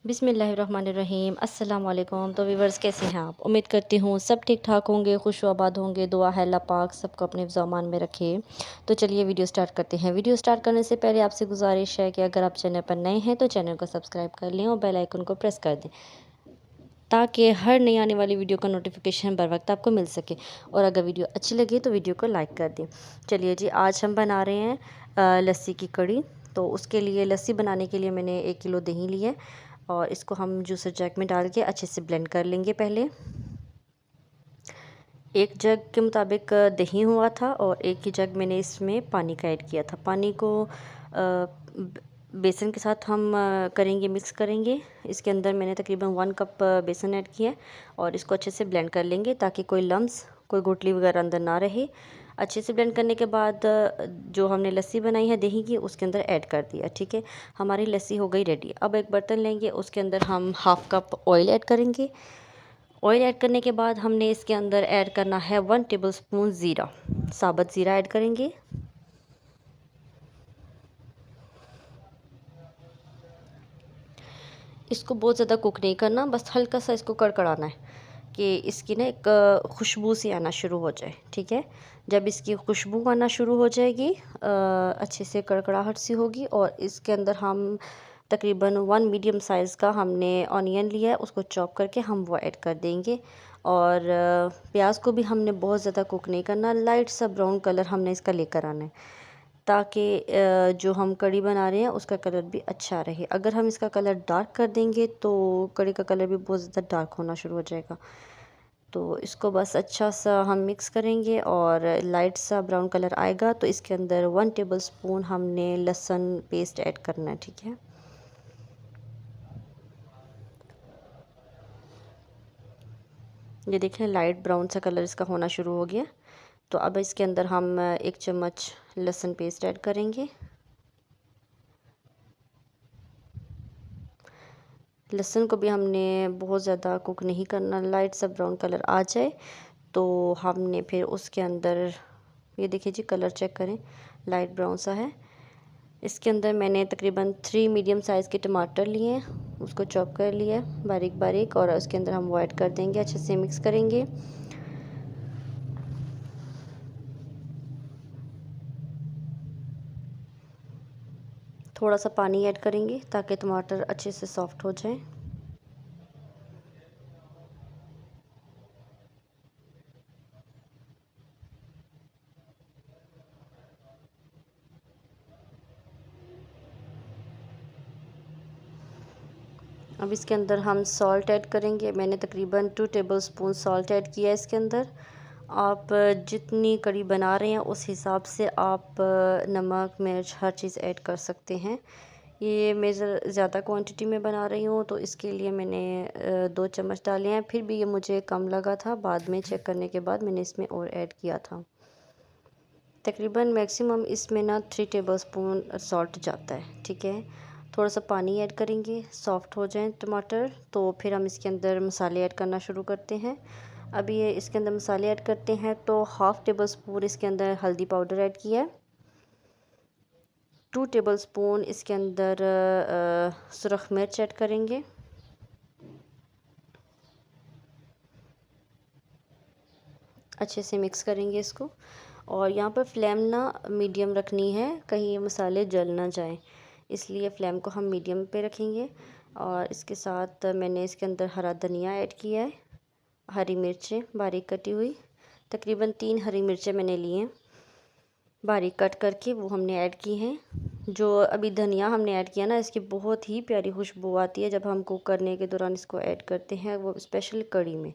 बिस्मिल्लाहिर्रहमानिर्रहीम। अस्सलाम वालेकुम। तो व्यूवर्स, कैसे हैं आप? उम्मीद करती हूँ सब ठीक ठाक होंगे, खुश आबाद होंगे। दुआ है अल्लाह पाक सबको अपने ज़मान में रखे। तो चलिए वीडियो स्टार्ट करते हैं। वीडियो स्टार्ट करने से पहले आपसे गुजारिश है कि अगर आप चैनल पर नए हैं तो चैनल को सब्सक्राइब कर लें और बेल आइकन को प्रेस कर दें, ताकि हर नई आने वाली वीडियो का नोटिफिकेशन बर वक्त आपको मिल सके। और अगर वीडियो अच्छी लगे तो वीडियो को लाइक कर दें। चलिए जी, आज हम बना रहे हैं लस्सी की कड़ी। तो उसके लिए लस्सी बनाने के लिए मैंने 1 किलो दही ली है और इसको हम जूसर जैक में डाल के अच्छे से ब्लेंड कर लेंगे। पहले 1 जग के मुताबिक दही हुआ था और 1 ही जग मैंने इसमें पानी का ऐड किया था। पानी को बेसन के साथ हम करेंगे, मिक्स करेंगे। इसके अंदर मैंने तकरीबन 1 कप बेसन ऐड किया है और इसको अच्छे से ब्लेंड कर लेंगे, ताकि कोई लम्स, कोई गुठली वगैरह अंदर ना रहे। अच्छे से ब्लेंड करने के बाद जो हमने लस्सी बनाई है दही की, उसके अंदर ऐड कर दिया। ठीक है, हमारी लस्सी हो गई रेडी। अब एक बर्तन लेंगे, उसके अंदर हम 1/2 कप ऑयल ऐड करेंगे। ऑयल ऐड करने के बाद हमने इसके अंदर ऐड करना है 1 टेबलस्पून ज़ीरा, साबुत ज़ीरा ऐड करेंगे। इसको बहुत ज़्यादा कुक नहीं करना, बस हल्का सा इसको कड़कड़ाना है कि इसकी ना एक खुशबू सी आना शुरू हो जाए। ठीक है, जब इसकी खुशबू आना शुरू हो जाएगी, अच्छे से कड़कड़ाहट सी होगी, और इसके अंदर हम तकरीबन 1 मीडियम साइज़ का हमने ऑनियन लिया है, उसको चॉप करके हम वो ऐड कर देंगे। और प्याज को भी हमने बहुत ज़्यादा कुक नहीं करना, लाइट सा ब्राउन कलर हमने इसका लेकर आना है, ताकि जो हम कड़ी बना रहे हैं उसका कलर भी अच्छा रहे। अगर हम इसका कलर डार्क कर देंगे तो कड़ी का कलर भी बहुत ज़्यादा डार्क होना शुरू हो जाएगा। तो इसको बस अच्छा सा हम मिक्स करेंगे और लाइट सा ब्राउन कलर आएगा तो इसके अंदर 1 टेबलस्पून हमने लहसुन पेस्ट ऐड करना है। ठीक है, ये देखें लाइट ब्राउन सा कलर इसका होना शुरू हो गया। तो अब इसके अंदर हम 1 चम्मच लहसुन पेस्ट ऐड करेंगे। लहसुन को भी हमने बहुत ज़्यादा कुक नहीं करना, लाइट सा ब्राउन कलर आ जाए तो हमने फिर उसके अंदर, ये देखिए जी, कलर चेक करें, लाइट ब्राउन सा है। इसके अंदर मैंने तकरीबन 3 मीडियम साइज़ के टमाटर लिए हैं, उसको चॉप कर लिया है बारीक बारीक, और उसके अंदर हम वो ऐड कर देंगे, अच्छे से मिक्स करेंगे। थोड़ा सा पानी ऐड करेंगे ताकि टमाटर अच्छे से सॉफ्ट हो जाए। अब इसके अंदर हम सॉल्ट ऐड करेंगे। मैंने तकरीबन 2 टेबलस्पून सॉल्ट ऐड किया है इसके अंदर। आप जितनी कड़ी बना रहे हैं उस हिसाब से आप नमक मिर्च हर चीज़ ऐड कर सकते हैं। ये मैं ज़्यादा क्वांटिटी में बना रही हूँ तो इसके लिए मैंने 2 चम्मच डाले हैं, फिर भी ये मुझे कम लगा था। बाद में चेक करने के बाद मैंने इसमें और ऐड किया था। तकरीबन मैक्सिमम इसमें ना 3 टेबलस्पून सॉल्ट जाता है। ठीक है, थोड़ा सा पानी ऐड करेंगे, सॉफ्ट हो जाएं टमाटर तो फिर हम इसके अंदर मसाले ऐड करना शुरू करते हैं। अभी ये इसके अंदर मसाले ऐड करते हैं तो 1/2 टेबलस्पून इसके अंदर हल्दी पाउडर ऐड किया है। 2 टेबलस्पून इसके अंदर सुरख मिर्च ऐड करेंगे। अच्छे से मिक्स करेंगे इसको, और यहाँ पर फ्लेम ना मीडियम रखनी है, कहीं ये मसाले जल ना जाएं, इसलिए फ़्लेम को हम मीडियम पे रखेंगे। और इसके साथ मैंने इसके अंदर हरा धनिया ऐड किया है, हरी मिर्चें बारीक कटी हुई, तकरीबन 3 हरी मिर्चें मैंने ली हैं बारीक कट करके, वो हमने ऐड की हैं। जो अभी धनिया हमने ऐड किया ना, इसकी बहुत ही प्यारी खुशबू आती है जब हम कुक करने के दौरान इसको ऐड करते हैं, वो स्पेशल कड़ी में।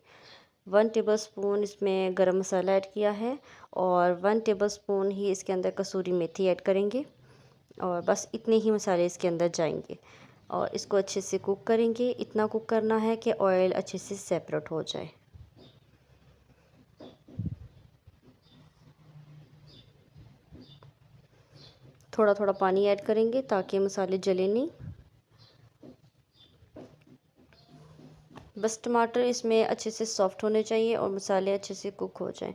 1 टेबलस्पून इसमें गरम मसाला ऐड किया है और 1 टेबलस्पून ही इसके अंदर कसूरी मेथी ऐड करेंगे, और बस इतने ही मसाले इसके अंदर जाएंगे और इसको अच्छे से कुक करेंगे। इतना कुक करना है कि ऑयल अच्छे से सेपरेट हो जाए। थोड़ा थोड़ा पानी ऐड करेंगे ताकि मसाले जले नहीं। बस टमाटर इसमें अच्छे से सॉफ्ट होने चाहिए और मसाले अच्छे से कुक हो जाएं।